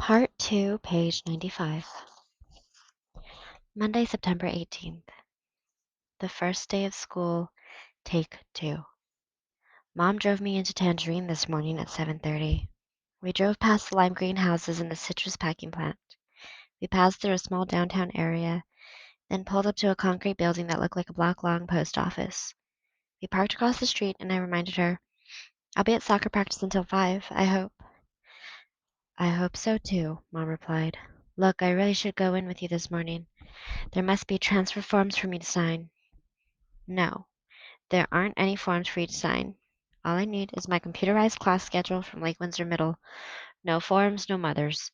Part 2, page 95. Monday, September 18th. The first day of school, take 2. Mom drove me into Tangerine this morning at 7:30. We drove past the lime green houses and the citrus packing plant. We passed through a small downtown area, then pulled up to a concrete building that looked like a block-long post office. We parked across the street, and I reminded her, "I'll be at soccer practice until 5, I hope." "I hope so too," Mom replied. "Look, I really should go in with you this morning. There must be transfer forms for me to sign." "No, there aren't any forms for you to sign. All I need is my computerized class schedule from Lake Windsor Middle. No forms, no mothers."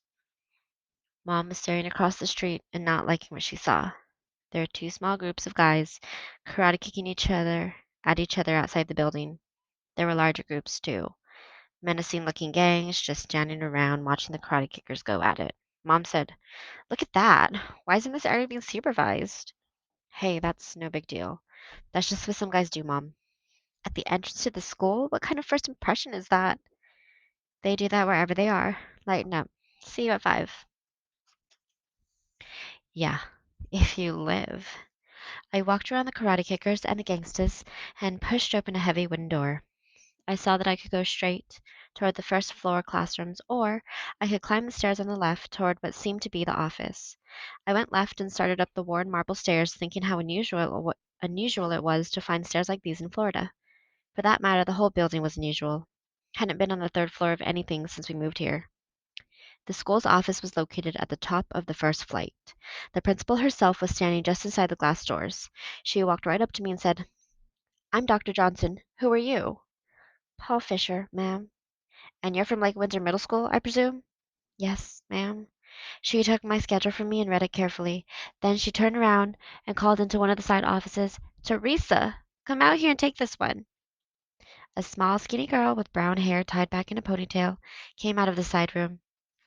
Mom was staring across the street and not liking what she saw. There were two small groups of guys karate kicking each other outside the building. There were larger groups too, menacing looking gangs just standing around watching the karate kickers go at it. Mom said, "Look at that. Why isn't this area being supervised?" "Hey, that's no big deal. That's just what some guys do, Mom." "At the entrance to the school? What kind of first impression is that?" "They do that wherever they are. Lighten up. See you at 5." Yeah, if you live. I walked around the karate kickers and the gangsters and pushed open a heavy wooden door. I saw that I could go straight toward the first floor classrooms, or I could climb the stairs on the left toward what seemed to be the office. I went left and started up the worn marble stairs, thinking how unusual it was to find stairs like these in Florida. For that matter, the whole building was unusual. Hadn't been on the third floor of anything since we moved here. The school's office was located at the top of the first flight. The principal herself was standing just inside the glass doors. She walked right up to me and said, "I'm Dr. Johnson. Who are you?" "Paul Fisher, ma'am." "And you're from Lake Windsor Middle School, I presume?" "Yes, ma'am." She took my schedule from me and read it carefully. Then she turned around and called into one of the side offices, "Teresa, come out here and take this one." A small, skinny girl with brown hair tied back in a ponytail came out of the side room.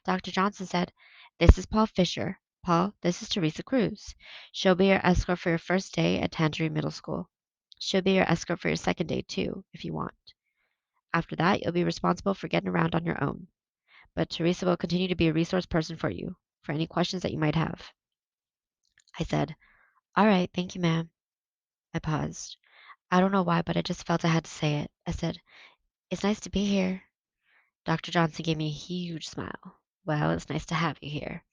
Dr. Johnson said, "This is Paul Fisher. Paul, this is Teresa Cruz. She'll be your escort for your first day at Tangerine Middle School. She'll be your escort for your second day, too, if you want. After that, you'll be responsible for getting around on your own. But Teresa will continue to be a resource person for you, for any questions that you might have." I said, "All right, thank you, ma'am." I paused. I don't know why, but I just felt I had to say it. I said, "It's nice to be here." Dr. Johnson gave me a huge smile. "Well, it's nice to have you here."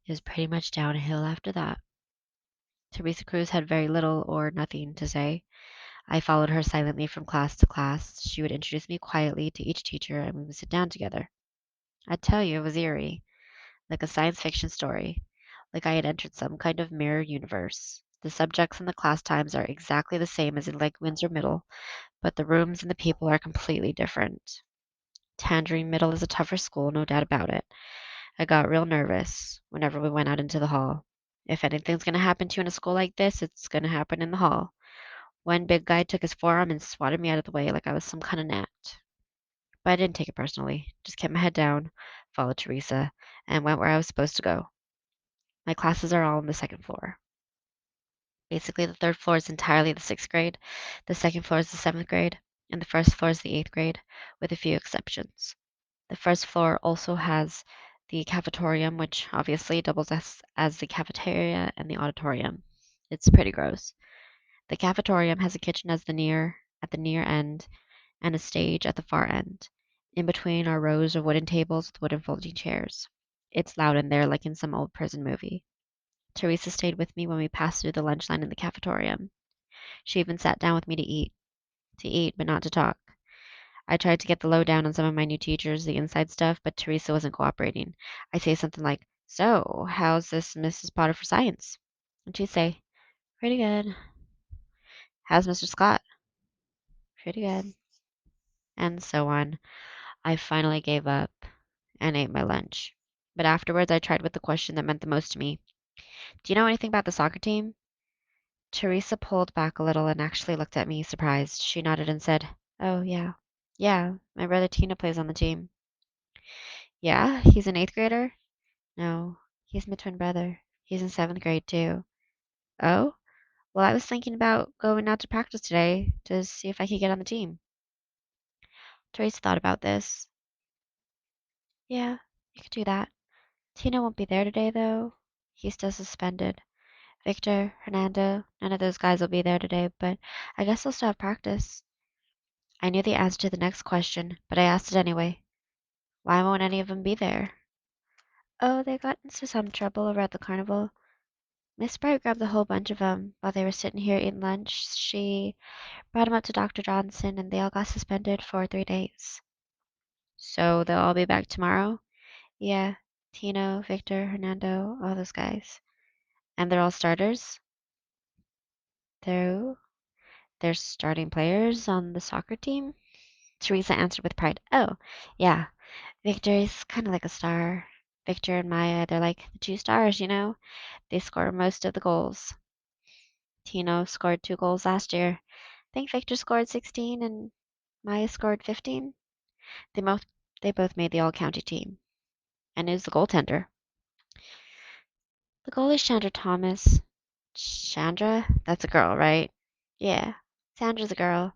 It was pretty much downhill after that. Teresa Cruz had very little or nothing to say. I followed her silently from class to class. She would introduce me quietly to each teacher, and we would sit down together. I tell you, it was eerie, like a science fiction story, like I had entered some kind of mirror universe. The subjects and the class times are exactly the same as in Lake Windsor Middle, but the rooms and the people are completely different. Tangerine Middle is a tougher school, no doubt about it. I got real nervous whenever we went out into the hall. If anything's going to happen to you in a school like this, it's going to happen in the hall. One big guy took his forearm and swatted me out of the way like I was some kind of gnat. But I didn't take it personally. Just kept my head down, followed Teresa, and went where I was supposed to go. My classes are all on the second floor. Basically, the third floor is entirely the sixth grade, the second floor is the seventh grade, and the first floor is the eighth grade, with a few exceptions. The first floor also has the cafetorium, which obviously doubles as the cafeteria and the auditorium. It's pretty gross. The cafetorium has a kitchen at the near end and a stage at the far end. In between are rows of wooden tables with wooden folding chairs. It's loud in there like in some old prison movie. Teresa stayed with me when we passed through the lunch line in the cafetorium. She even sat down with me to eat but not to talk. I tried to get the lowdown on some of my new teachers, the inside stuff, but Teresa wasn't cooperating. I'd say something like, "So, how's this Mrs. Potter for science?" And she'd say, "Pretty good." "How's Mr. Scott?" "Pretty good." And so on. I finally gave up and ate my lunch. But afterwards, I tried with the question that meant the most to me. "Do you know anything about the soccer team?" Teresa pulled back a little and actually looked at me, surprised. She nodded and said, "Oh, yeah. Yeah, my brother Tina plays on the team." "Yeah? He's an eighth grader?" "No, he's my twin brother. He's in seventh grade, too." "Oh? Well, I was thinking about going out to practice today to see if I could get on the team." Teresa thought about this. "Yeah, you could do that. Tina won't be there today, though. He's still suspended. Victor, Hernando, none of those guys will be there today, but I guess they'll still have practice. I knew the answer to the next question, but I asked it anyway. Why won't any of them be there? Oh, they got into some trouble over at the carnival. Miss Bright grabbed a whole bunch of 'em while they were sitting here eating lunch. She brought 'em up to Dr. Johnson, and they all got suspended for 3 days. So they'll all be back tomorrow? Yeah, Tino, Victor, Hernando, all those guys. And they're all starters? They're they're starting players on the soccer team? Teresa answered with pride. Oh, yeah. Victor is kind of like a star. Victor and Maya, they're like the two stars, you know? They score most of the goals. Tino scored 2 goals last year. I think Victor scored 16 and Maya scored 15. They both they both made the all-county team. And who's the goaltender? The goal is Chandra Thomas. Chandra? That's a girl, right? Yeah. Sandra's a girl.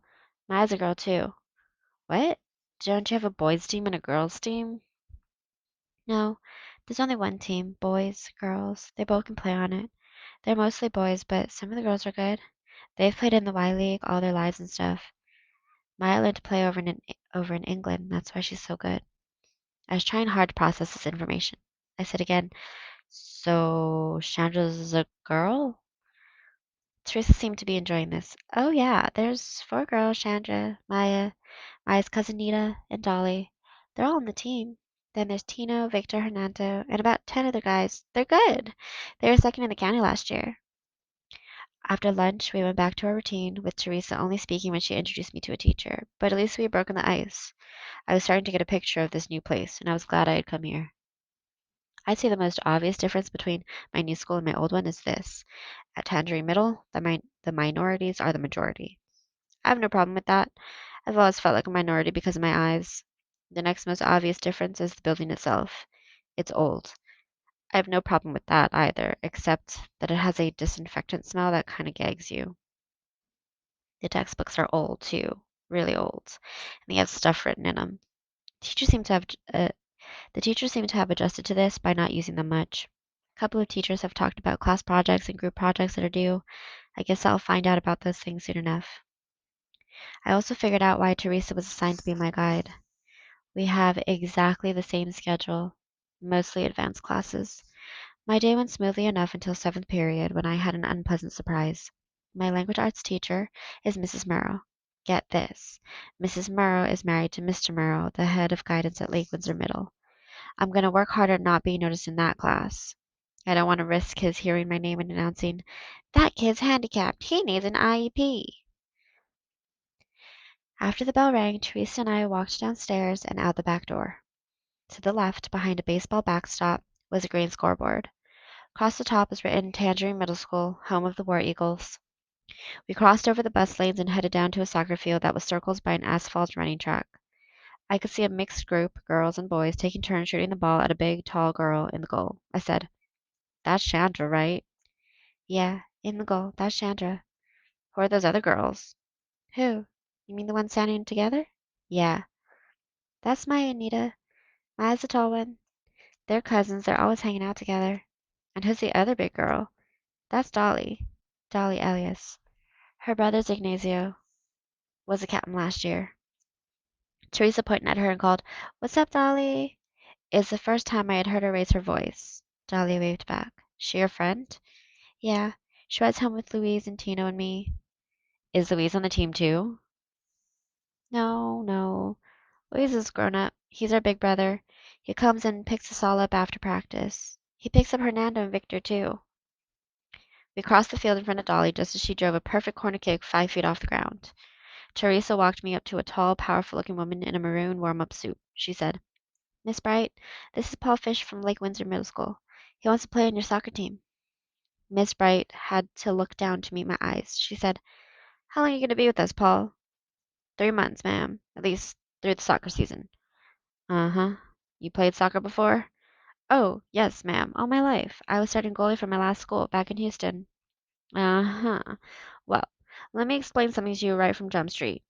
Maya's a girl too. What? Don't you have a boys' team and a girls' team? No. There's only one team. Boys, girls. They both can play on it. They're mostly boys, but some of the girls are good. They've played in the Y League all their lives and stuff. Maya learned to play over in England. That's why she's so good. I was trying hard to process this information. I said again, so Chandra's a girl? Teresa seemed to be enjoying this. Oh yeah, there's 4 girls, Chandra, Maya, Maya's cousin Nita, and Dolly. They're all on the team. Then there's Tino, Victor, Hernando, and about 10 other guys. They're good. They were second in the county last year. After lunch, we went back to our routine, with Teresa only speaking when she introduced me to a teacher. But at least we had broken the ice. I was starting to get a picture of this new place, and I was glad I had come here. I'd say the most obvious difference between my new school and my old one is this. At Tangerine Middle, the minorities are the majority. I have no problem with that. I've always felt like a minority because of my eyes. The next most obvious difference is the building itself. It's old. I have no problem with that either, except that it has a disinfectant smell that kind of gags you. The textbooks are old, too, really old, and they have stuff written in them. Teachers seem to have uh, the teachers seem to have adjusted to this by not using them much. A couple of teachers have talked about class projects and group projects that are due. I guess I'll find out about those things soon enough. I also figured out why Teresa was assigned to be my guide. We have exactly the same schedule, mostly advanced classes. My day went smoothly enough until 7th period when I had an unpleasant surprise. My language arts teacher is Mrs. Murrow. Get this. Mrs. Murrow is married to Mr. Murrow, the head of guidance at Lake Windsor Middle. I'm going to work harder at not being noticed in that class. I don't want to risk his hearing my name and announcing, "That kid's handicapped. He needs an IEP." After the bell rang, Teresa and I walked downstairs and out the back door. To the left, behind a baseball backstop, was a green scoreboard. Across the top was written Tangerine Middle School, home of the War Eagles. We crossed over the bus lanes and headed down to a soccer field that was circled by an asphalt running track. I could see a mixed group, girls and boys, taking turns shooting the ball at a big, tall girl in the goal. I said, "That's Chandra, right?" "Yeah, in the goal. That's Chandra." "Who are those other girls?" "Who? You mean the ones standing together?" "Yeah." "That's Maya and Nita. Maya's the tall one. They're cousins. They're always hanging out together." "And who's the other big girl?" "That's Dolly. Dolly Elias. Her brother's Ignacio. Was a captain last year." Teresa pointed at her and called, "What's up, Dolly?" It's the first time I had heard her raise her voice. Dolly waved back. "She your friend?" "Yeah. She rides home with Louise and Tino and me." "Is Louise on the team too?" "No, no. Louise is grown up. He's our big brother. He comes and picks us all up after practice. He picks up Hernando and Victor too." We crossed the field in front of Dolly just as she drove a perfect corner kick 5 feet off the ground. Teresa walked me up to a tall, powerful-looking woman in a maroon warm-up suit. She said, "Miss Bright, this is Paul Fish from Lake Windsor Middle School. He wants to play on your soccer team." Miss Bright had to look down to meet my eyes. She said, "How long are you going to be with us, Paul?" "3 months, ma'am. At least through the soccer season." "Uh-huh. You played soccer before?" "Oh, yes, ma'am. All my life. I was starting goalie for my last school back in Houston." "Uh-huh. Well, let me explain something to you right from Jump Street.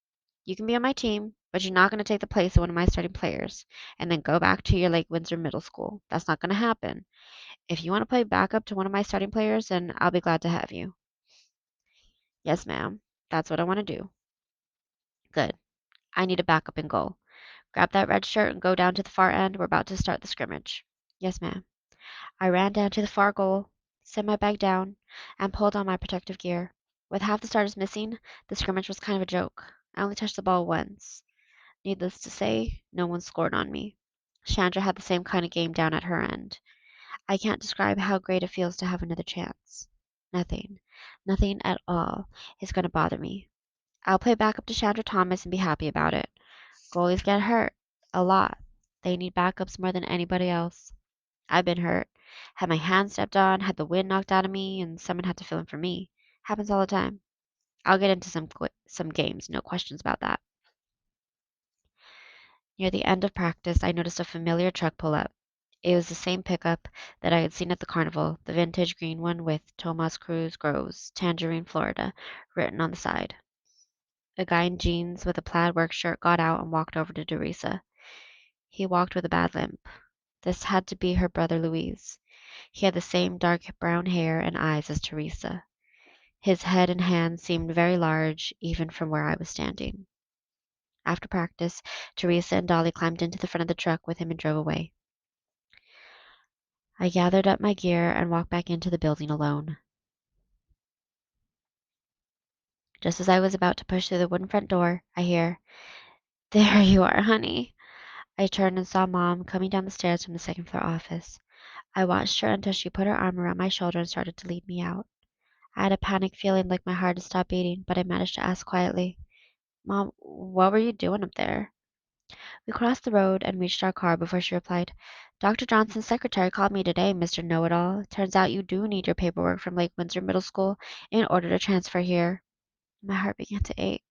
You can be on my team, but you're not going to take the place of one of my starting players and then go back to your Lake Windsor Middle School. That's not going to happen. If you want to play backup to one of my starting players, then I'll be glad to have you. Yes, ma'am. That's what I want to do. Good. I need a backup in goal. Grab that red shirt and go down to the far end. We're about to start the scrimmage. Yes, ma'am. I ran down to the far goal, set my bag down, and pulled on my protective gear. With half the starters missing, the scrimmage was kind of a joke. I only touched the ball once. Needless to say, no one scored on me. Chandra had the same kind of game down at her end. I can't describe how great it feels to have another chance. Nothing, nothing at all is going to bother me. I'll play backup to Chandra Thomas and be happy about it. Goalies get hurt. A lot. They need backups more than anybody else. I've been hurt. Had my hand stepped on, had the wind knocked out of me, and someone had to fill in for me. Happens all the time. I'll get into some games, no questions about that. Near the end of practice, I noticed a familiar truck pull up. It was the same pickup that I had seen at the carnival, the vintage green one with Tomas Cruz Groves, Tangerine, Florida, written on the side. A guy in jeans with a plaid work shirt got out and walked over to Teresa. He walked with a bad limp. This had to be her brother Louise. He had the same dark brown hair and eyes as Teresa. His head and hands seemed very large, even from where I was standing. After practice, Teresa and Dolly climbed into the front of the truck with him and drove away. I gathered up my gear and walked back into the building alone. Just as I was about to push through the wooden front door, I hear, "There you are, honey." I turned and saw Mom coming down the stairs from the second floor office. I watched her until she put her arm around my shoulder and started to lead me out. I had a panic feeling like my heart had stopped beating, but I managed to ask quietly, "Mom, what were you doing up there?" We crossed the road and reached our car before she replied, "Dr. Johnson's secretary called me today, Mr. Know-it-all. Turns out you do need your paperwork from Lake Windsor Middle School in order to transfer here." My heart began to ache.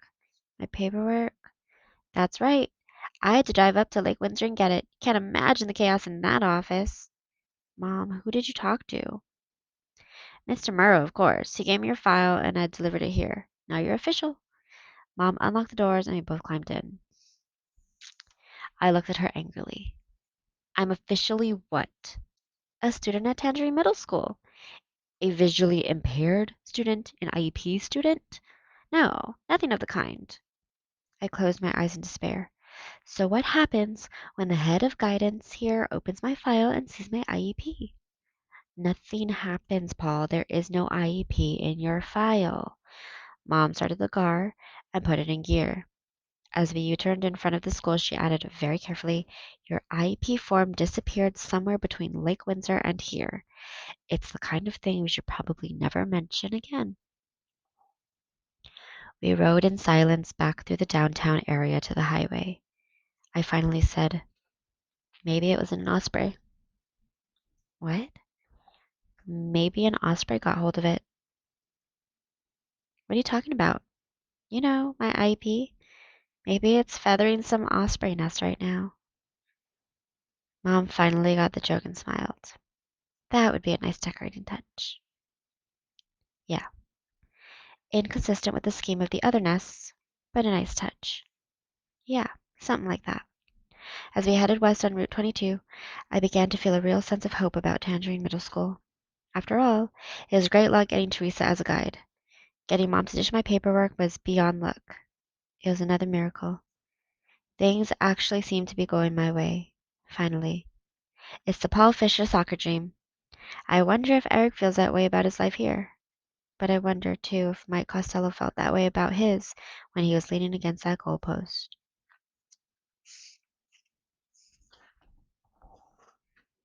My paperwork? That's right. I had to drive up to Lake Windsor and get it. Can't imagine the chaos in that office. Mom, who did you talk to? Mr. Murrow, of course. He gave me your file and I delivered it here. Now you're official. Mom unlocked the doors and we both climbed in. I looked at her angrily. I'm officially what? A student at Tangerine Middle School. A visually impaired student? An IEP student? No, nothing of the kind. I closed my eyes in despair. So what happens when the head of guidance here opens my file and sees my IEP? Nothing happens, Paul. There is no IEP in your file. Mom started the car and put it in gear. As we U-turned in front of the school, she added very carefully, "Your IEP form disappeared somewhere between Lake Windsor and here. It's the kind of thing we should probably never mention again." We rode in silence back through the downtown area to the highway. I finally said, "Maybe it was an osprey." What? Maybe an osprey got hold of it. What are you talking about? You know, my IEP. Maybe it's feathering some osprey nest right now. Mom finally got the joke and smiled. That would be a nice decorating touch. Yeah, inconsistent with the scheme of the other nests, but a nice touch. Yeah, something like that. As we headed west on Route 22, I began to feel a real sense of hope about Tangerine Middle School. After all, it was great luck getting Teresa as a guide. Getting Mom to dish my paperwork was beyond luck. It was another miracle. Things actually seemed to be going my way. Finally. It's the Paul Fisher soccer dream. I wonder if Eric feels that way about his life here. But I wonder, too, if Mike Costello felt that way about his when he was leaning against that goalpost.